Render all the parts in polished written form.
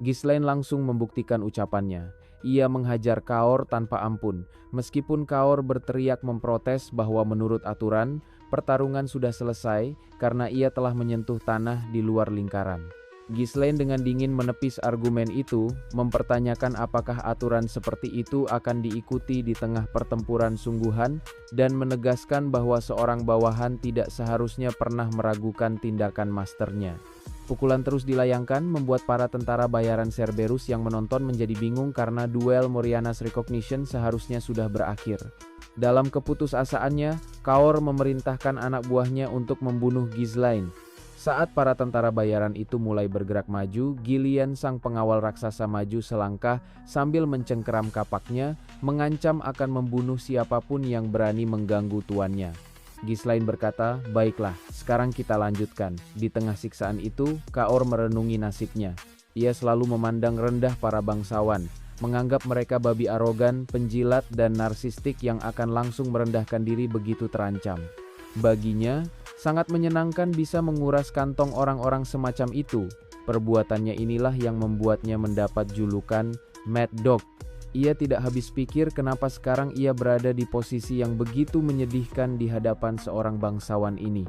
Ghislaine langsung membuktikan ucapannya. Ia menghajar Kaor tanpa ampun. Meskipun Kaor berteriak memprotes bahwa menurut aturan, pertarungan sudah selesai karena ia telah menyentuh tanah di luar lingkaran. Ghislaine dengan dingin menepis argumen itu, mempertanyakan apakah aturan seperti itu akan diikuti di tengah pertempuran sungguhan, dan menegaskan bahwa seorang bawahan tidak seharusnya pernah meragukan tindakan masternya. Pukulan terus dilayangkan membuat para tentara bayaran Cerberus yang menonton menjadi bingung karena duel Morianas Recognition seharusnya sudah berakhir. Dalam keputusasaannya, Kaor memerintahkan anak buahnya untuk membunuh Ghislaine. Saat para tentara bayaran itu mulai bergerak maju, Gillian sang pengawal raksasa maju selangkah sambil mencengkeram kapaknya, mengancam akan membunuh siapapun yang berani mengganggu tuannya. Ghislaine berkata, "Baiklah, sekarang kita lanjutkan." Di tengah siksaan itu, Kaor merenungi nasibnya. Ia selalu memandang rendah para bangsawan, menganggap mereka babi arogan, penjilat, dan narsistik yang akan langsung merendahkan diri begitu terancam. Baginya, sangat menyenangkan bisa menguras kantong orang-orang semacam itu. Perbuatannya inilah yang membuatnya mendapat julukan Mad Dog. Ia tidak habis pikir kenapa sekarang ia berada di posisi yang begitu menyedihkan di hadapan seorang bangsawan ini.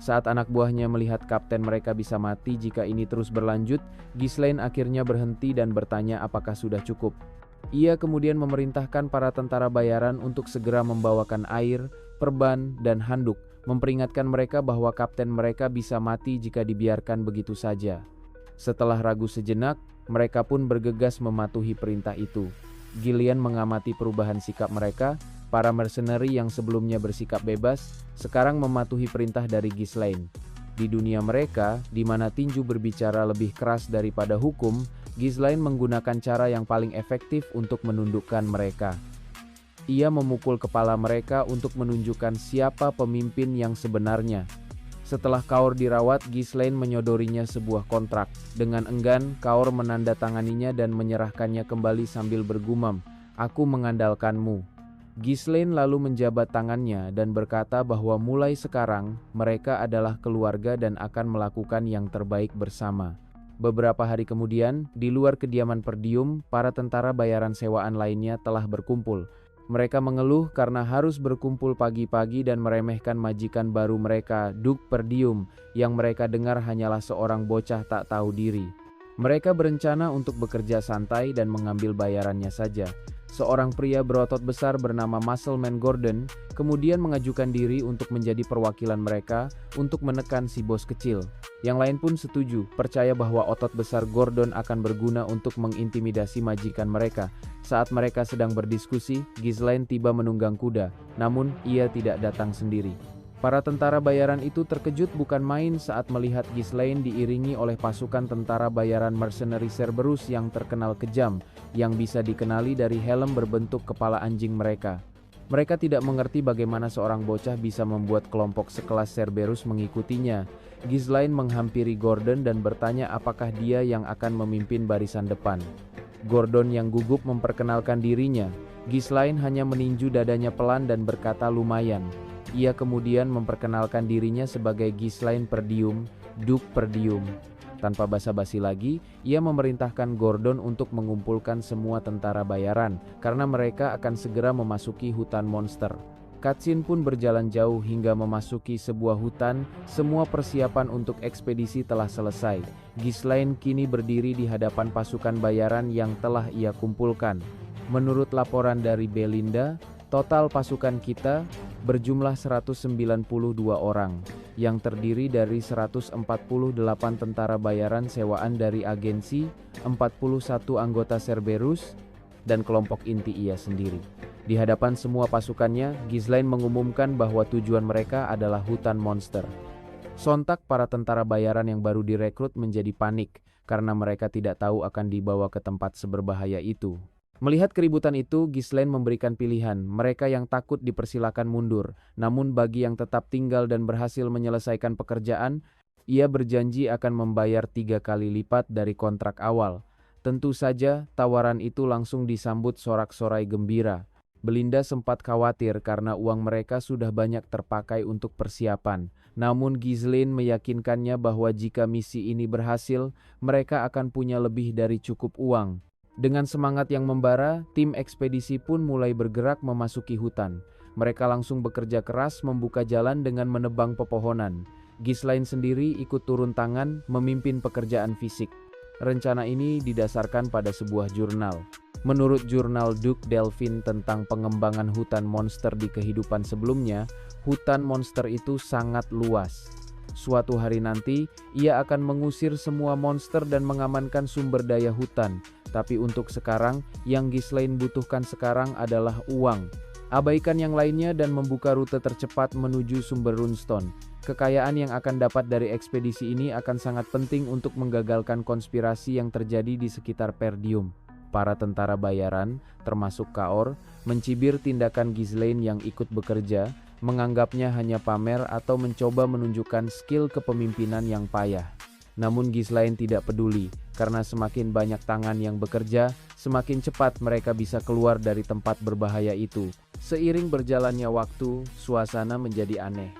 Saat anak buahnya melihat kapten mereka bisa mati jika ini terus berlanjut, Ghislaine akhirnya berhenti dan bertanya apakah sudah cukup. Ia kemudian memerintahkan para tentara bayaran untuk segera membawakan air, perban, dan handuk, memperingatkan mereka bahwa kapten mereka bisa mati jika dibiarkan begitu saja. Setelah ragu sejenak, mereka pun bergegas mematuhi perintah itu. Gillian mengamati perubahan sikap mereka. Para mercenary yang sebelumnya bersikap bebas, sekarang mematuhi perintah dari Ghislaine. Di dunia mereka, di mana tinju berbicara lebih keras daripada hukum, Ghislaine menggunakan cara yang paling efektif untuk menundukkan mereka. Ia memukul kepala mereka untuk menunjukkan siapa pemimpin yang sebenarnya. Setelah Kaor dirawat, Ghislaine menyodorinya sebuah kontrak. Dengan enggan, Kaor menandatanganinya dan menyerahkannya kembali sambil bergumam, "Aku mengandalkanmu." Ghislaine lalu menjabat tangannya dan berkata bahwa mulai sekarang, mereka adalah keluarga dan akan melakukan yang terbaik bersama. Beberapa hari kemudian, di luar kediaman Perdium, para tentara bayaran sewaan lainnya telah berkumpul. Mereka mengeluh karena harus berkumpul pagi-pagi dan meremehkan majikan baru mereka, Duke Perdium, yang mereka dengar hanyalah seorang bocah tak tahu diri. Mereka berencana untuk bekerja santai dan mengambil bayarannya saja. Seorang pria berotot besar bernama Muscleman Gordon kemudian mengajukan diri untuk menjadi perwakilan mereka untuk menekan si bos kecil. Yang lain pun setuju, percaya bahwa otot besar Gordon akan berguna untuk mengintimidasi majikan mereka. Saat mereka sedang berdiskusi, Ghislaine tiba menunggang kuda, namun ia tidak datang sendiri. Para tentara bayaran itu terkejut bukan main saat melihat Ghislaine diiringi oleh pasukan tentara bayaran mercenary Cerberus yang terkenal kejam, yang bisa dikenali dari helm berbentuk kepala anjing mereka. Mereka tidak mengerti bagaimana seorang bocah bisa membuat kelompok sekelas Cerberus mengikutinya. Ghislaine menghampiri Gordon dan bertanya apakah dia yang akan memimpin barisan depan. Gordon yang gugup memperkenalkan dirinya. Ghislaine hanya meninju dadanya pelan dan berkata lumayan. Ia kemudian memperkenalkan dirinya sebagai Ghislaine Perdium, Duke Perdium. Tanpa basa-basi lagi, ia memerintahkan Gordon untuk mengumpulkan semua tentara bayaran, karena mereka akan segera memasuki hutan monster. Cutscene pun berjalan jauh hingga memasuki sebuah hutan. Semua persiapan untuk ekspedisi telah selesai. Ghislaine kini berdiri di hadapan pasukan bayaran yang telah ia kumpulkan. Menurut laporan dari Belinda, total pasukan kita berjumlah 192 orang, yang terdiri dari 148 tentara bayaran sewaan dari agensi, 41 anggota Cerberus, dan kelompok inti ia sendiri. Di hadapan semua pasukannya, Ghislaine mengumumkan bahwa tujuan mereka adalah hutan monster. Sontak para tentara bayaran yang baru direkrut menjadi panik, karena mereka tidak tahu akan dibawa ke tempat seberbahaya itu. Melihat keributan itu, Ghislaine memberikan pilihan. Mereka yang takut dipersilakan mundur, namun bagi yang tetap tinggal dan berhasil menyelesaikan pekerjaan, ia berjanji akan membayar 3 kali lipat dari kontrak awal. Tentu saja, tawaran itu langsung disambut sorak-sorai gembira. Belinda sempat khawatir karena uang mereka sudah banyak terpakai untuk persiapan. Namun Ghislaine meyakinkannya bahwa jika misi ini berhasil, mereka akan punya lebih dari cukup uang. Dengan semangat yang membara, tim ekspedisi pun mulai bergerak memasuki hutan. Mereka langsung bekerja keras membuka jalan dengan menebang pepohonan. Ghislaine sendiri ikut turun tangan memimpin pekerjaan fisik. Rencana ini didasarkan pada sebuah jurnal. Menurut jurnal Duke Delphin tentang pengembangan hutan monster di kehidupan sebelumnya, hutan monster itu sangat luas. Suatu hari nanti, ia akan mengusir semua monster dan mengamankan sumber daya hutan. Tapi untuk sekarang, yang Ghislaine butuhkan sekarang adalah uang. Abaikan yang lainnya dan membuka rute tercepat menuju sumber Runestone. Kekayaan yang akan dapat dari ekspedisi ini akan sangat penting untuk menggagalkan konspirasi yang terjadi di sekitar Perdium. Para tentara bayaran, termasuk Kaor, mencibir tindakan Ghislaine yang ikut bekerja, menganggapnya hanya pamer atau mencoba menunjukkan skill kepemimpinan yang payah. Namun Ghislaine tidak peduli, karena semakin banyak tangan yang bekerja, semakin cepat mereka bisa keluar dari tempat berbahaya itu. Seiring berjalannya waktu, suasana menjadi aneh.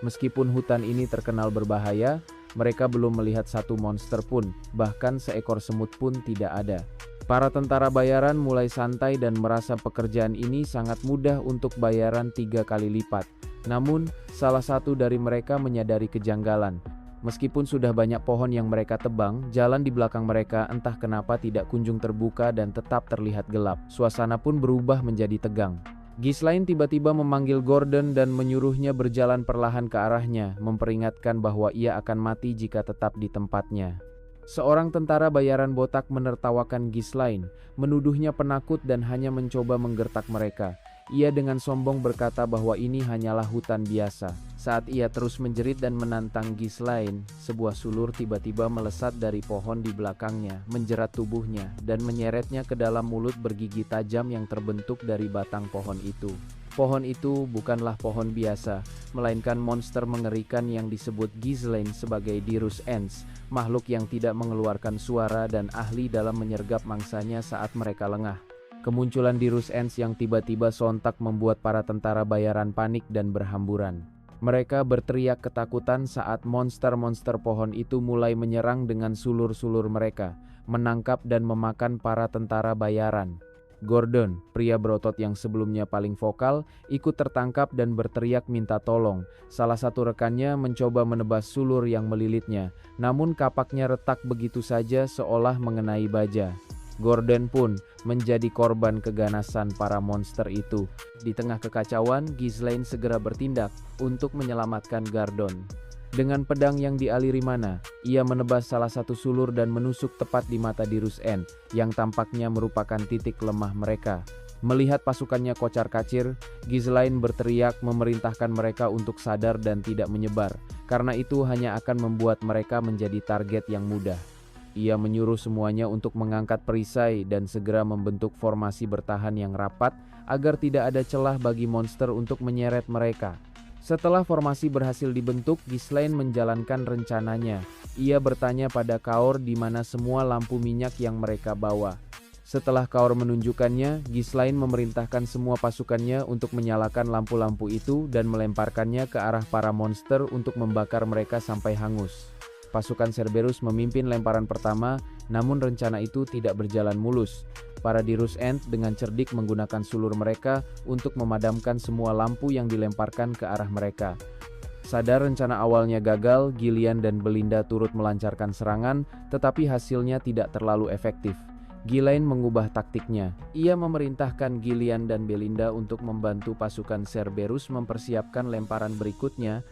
Meskipun hutan ini terkenal berbahaya, mereka belum melihat satu monster pun, bahkan seekor semut pun tidak ada. Para tentara bayaran mulai santai dan merasa pekerjaan ini sangat mudah untuk bayaran 3 kali lipat. Namun, salah satu dari mereka menyadari kejanggalan. Meskipun sudah banyak pohon yang mereka tebang, jalan di belakang mereka entah kenapa tidak kunjung terbuka dan tetap terlihat gelap. Suasana pun berubah menjadi tegang. Ghislaine tiba-tiba memanggil Gordon dan menyuruhnya berjalan perlahan ke arahnya, memperingatkan bahwa ia akan mati jika tetap di tempatnya. Seorang tentara bayaran botak menertawakan Ghislaine, menuduhnya penakut dan hanya mencoba menggertak mereka. Ia dengan sombong berkata bahwa ini hanyalah hutan biasa. Saat ia terus menjerit dan menantang Ghislaine, sebuah sulur tiba-tiba melesat dari pohon di belakangnya, menjerat tubuhnya, dan menyeretnya ke dalam mulut bergigi tajam yang terbentuk dari batang pohon itu. Pohon itu bukanlah pohon biasa, melainkan monster mengerikan yang disebut Ghislaine sebagai Dirus Ents, makhluk yang tidak mengeluarkan suara dan ahli dalam menyergap mangsanya saat mereka lengah. Kemunculan Dirus Ents yang tiba-tiba sontak membuat para tentara bayaran panik dan berhamburan. Mereka berteriak ketakutan saat monster-monster pohon itu mulai menyerang dengan sulur-sulur mereka, menangkap dan memakan para tentara bayaran. Gordon, pria berotot yang sebelumnya paling vokal, ikut tertangkap dan berteriak minta tolong. Salah satu rekannya mencoba menebas sulur yang melilitnya, namun kapaknya retak begitu saja seolah mengenai baja. Gordon pun menjadi korban keganasan para monster itu. Di tengah kekacauan, Ghislaine segera bertindak untuk menyelamatkan Gordon. Dengan pedang yang dialiri mana, ia menebas salah satu sulur dan menusuk tepat di mata Dirus Ents, yang tampaknya merupakan titik lemah mereka. Melihat pasukannya kocar-kacir, Ghislaine berteriak memerintahkan mereka untuk sadar dan tidak menyebar, karena itu hanya akan membuat mereka menjadi target yang mudah. Ia menyuruh semuanya untuk mengangkat perisai dan segera membentuk formasi bertahan yang rapat agar tidak ada celah bagi monster untuk menyeret mereka. Setelah formasi berhasil dibentuk, Ghislaine menjalankan rencananya. Ia bertanya pada Kaor di mana semua lampu minyak yang mereka bawa. Setelah Kaor menunjukkannya, Ghislaine memerintahkan semua pasukannya untuk menyalakan lampu-lampu itu dan melemparkannya ke arah para monster untuk membakar mereka sampai hangus. Pasukan Cerberus memimpin lemparan pertama, namun rencana itu tidak berjalan mulus. Para Dirus Ents dengan cerdik menggunakan sulur mereka untuk memadamkan semua lampu yang dilemparkan ke arah mereka. Sadar rencana awalnya gagal, Gillian dan Belinda turut melancarkan serangan, tetapi hasilnya tidak terlalu efektif. Ghislaine mengubah taktiknya. Ia memerintahkan Gillian dan Belinda untuk membantu pasukan Cerberus mempersiapkan lemparan berikutnya.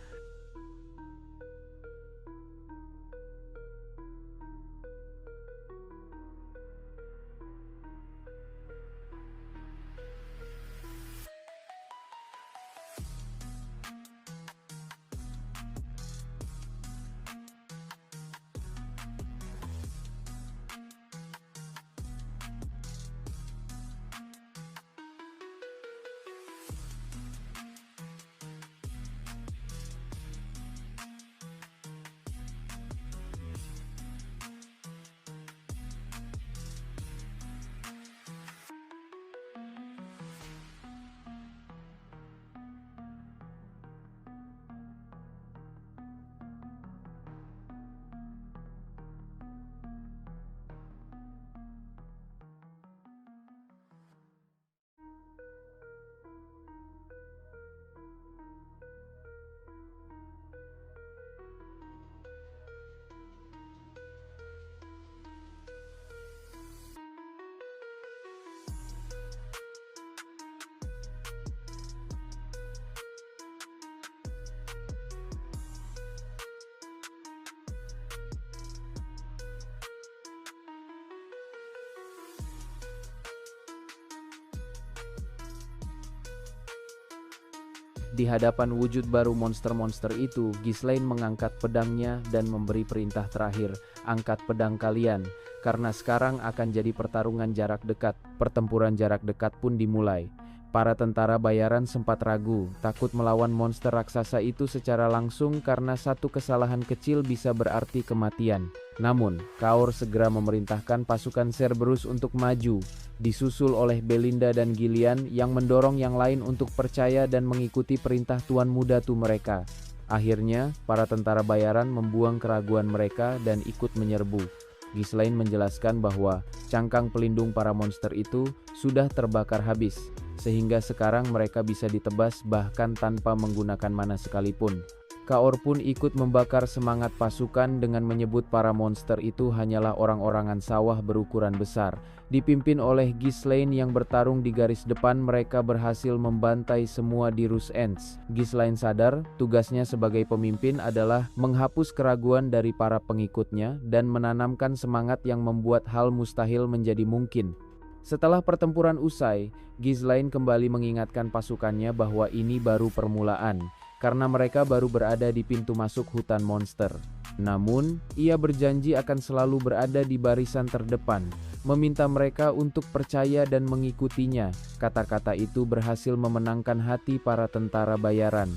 Di hadapan wujud baru monster-monster itu, Ghislaine mengangkat pedangnya dan memberi perintah terakhir, "Angkat pedang kalian, karena sekarang akan jadi pertarungan jarak dekat." Pertempuran jarak dekat pun dimulai. Para tentara bayaran sempat ragu, takut melawan monster raksasa itu secara langsung karena satu kesalahan kecil bisa berarti kematian. Namun, Kaur segera memerintahkan pasukan Cerberus untuk maju, disusul oleh Belinda dan Gillian yang mendorong yang lain untuk percaya dan mengikuti perintah Tuan Muda Tu mereka. Akhirnya, para tentara bayaran membuang keraguan mereka dan ikut menyerbu. Ghislaine menjelaskan bahwa cangkang pelindung para monster itu sudah terbakar habis, sehingga sekarang mereka bisa ditebas bahkan tanpa menggunakan mana sekalipun. Kaor pun ikut membakar semangat pasukan dengan menyebut para monster itu hanyalah orang-orangan sawah berukuran besar. Dipimpin oleh Ghislaine yang bertarung di garis depan, mereka berhasil membantai semua di Rus Ends. Ghislaine sadar tugasnya sebagai pemimpin adalah menghapus keraguan dari para pengikutnya dan menanamkan semangat yang membuat hal mustahil menjadi mungkin. Setelah pertempuran usai, Ghislaine kembali mengingatkan pasukannya bahwa ini baru permulaan, karena mereka baru berada di pintu masuk hutan monster. Namun, ia berjanji akan selalu berada di barisan terdepan, meminta mereka untuk percaya dan mengikutinya. Kata-kata itu berhasil memenangkan hati para tentara bayaran.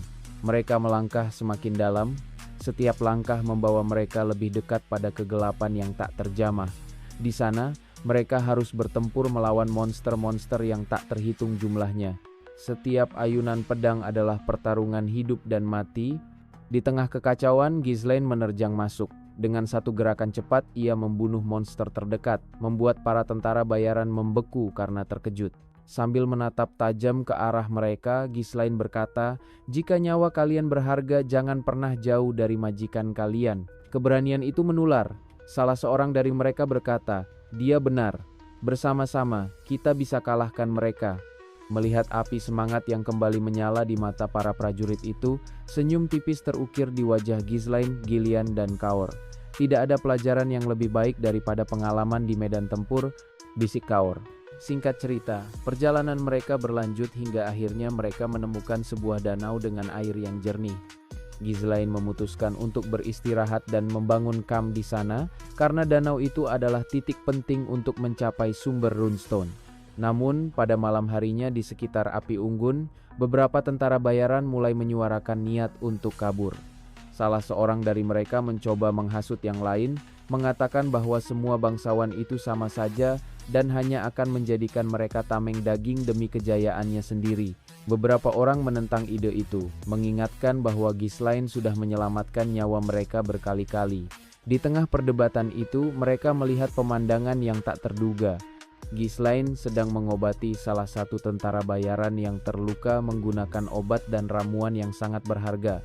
Mereka melangkah semakin dalam, setiap langkah membawa mereka lebih dekat pada kegelapan yang tak terjamah. Di sana, mereka harus bertempur melawan monster-monster yang tak terhitung jumlahnya. Setiap ayunan pedang adalah pertarungan hidup dan mati. Di tengah kekacauan, Ghislaine menerjang masuk. Dengan satu gerakan cepat, ia membunuh monster terdekat, membuat para tentara bayaran membeku karena terkejut. Sambil menatap tajam ke arah mereka, Ghislaine berkata, "Jika nyawa kalian berharga, jangan pernah jauh dari majikan kalian." Keberanian itu menular. Salah seorang dari mereka berkata, "Dia benar. Bersama-sama, kita bisa kalahkan mereka." Melihat api semangat yang kembali menyala di mata para prajurit itu, senyum tipis terukir di wajah Ghislaine, Gillian, dan Kaur. "Tidak ada pelajaran yang lebih baik daripada pengalaman di medan tempur," bisik Kaur. Singkat cerita, perjalanan mereka berlanjut hingga akhirnya mereka menemukan sebuah danau dengan air yang jernih. Ghislaine memutuskan untuk beristirahat dan membangun kamp di sana, karena danau itu adalah titik penting untuk mencapai sumber runestone. Namun, pada malam harinya di sekitar api unggun, beberapa tentara bayaran mulai menyuarakan niat untuk kabur. Salah seorang dari mereka mencoba menghasut yang lain, mengatakan bahwa semua bangsawan itu sama saja dan hanya akan menjadikan mereka tameng daging demi kejayaannya sendiri. Beberapa orang menentang ide itu, mengingatkan bahwa Ghislaine sudah menyelamatkan nyawa mereka berkali-kali. Di tengah perdebatan itu, mereka melihat pemandangan yang tak terduga. Ghislaine sedang mengobati salah satu tentara bayaran yang terluka menggunakan obat dan ramuan yang sangat berharga.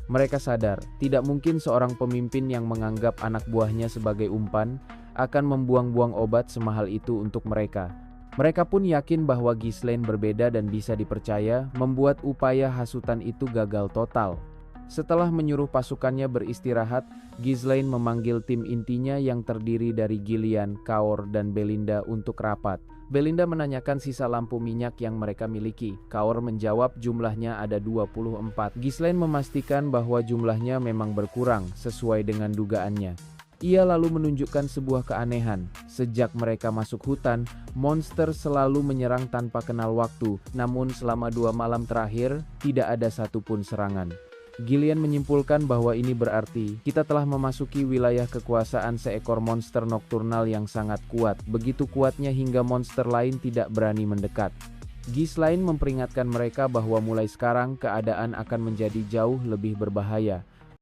Mereka sadar, tidak mungkin seorang pemimpin yang menganggap anak buahnya sebagai umpan akan membuang-buang obat semahal itu untuk mereka. Mereka pun yakin bahwa Ghislaine berbeda dan bisa dipercaya, membuat upaya hasutan itu gagal total. Setelah menyuruh pasukannya beristirahat, Ghislaine memanggil tim intinya yang terdiri dari Gillian, Kaur, dan Belinda untuk rapat. Belinda menanyakan sisa lampu minyak yang mereka miliki. Kaur menjawab jumlahnya ada 24. Ghislaine memastikan bahwa jumlahnya memang berkurang sesuai dengan dugaannya. Ia lalu menunjukkan sebuah keanehan. Sejak mereka masuk hutan, monster selalu menyerang tanpa kenal waktu. Namun selama 2 malam terakhir, tidak ada satupun serangan. Gillian menyimpulkan bahwa ini berarti kita telah memasuki wilayah kekuasaan seekor monster nokturnal yang sangat kuat, begitu kuatnya hingga monster lain tidak berani mendekat. Ghislaine memperingatkan mereka bahwa mulai sekarang keadaan akan menjadi jauh lebih berbahaya.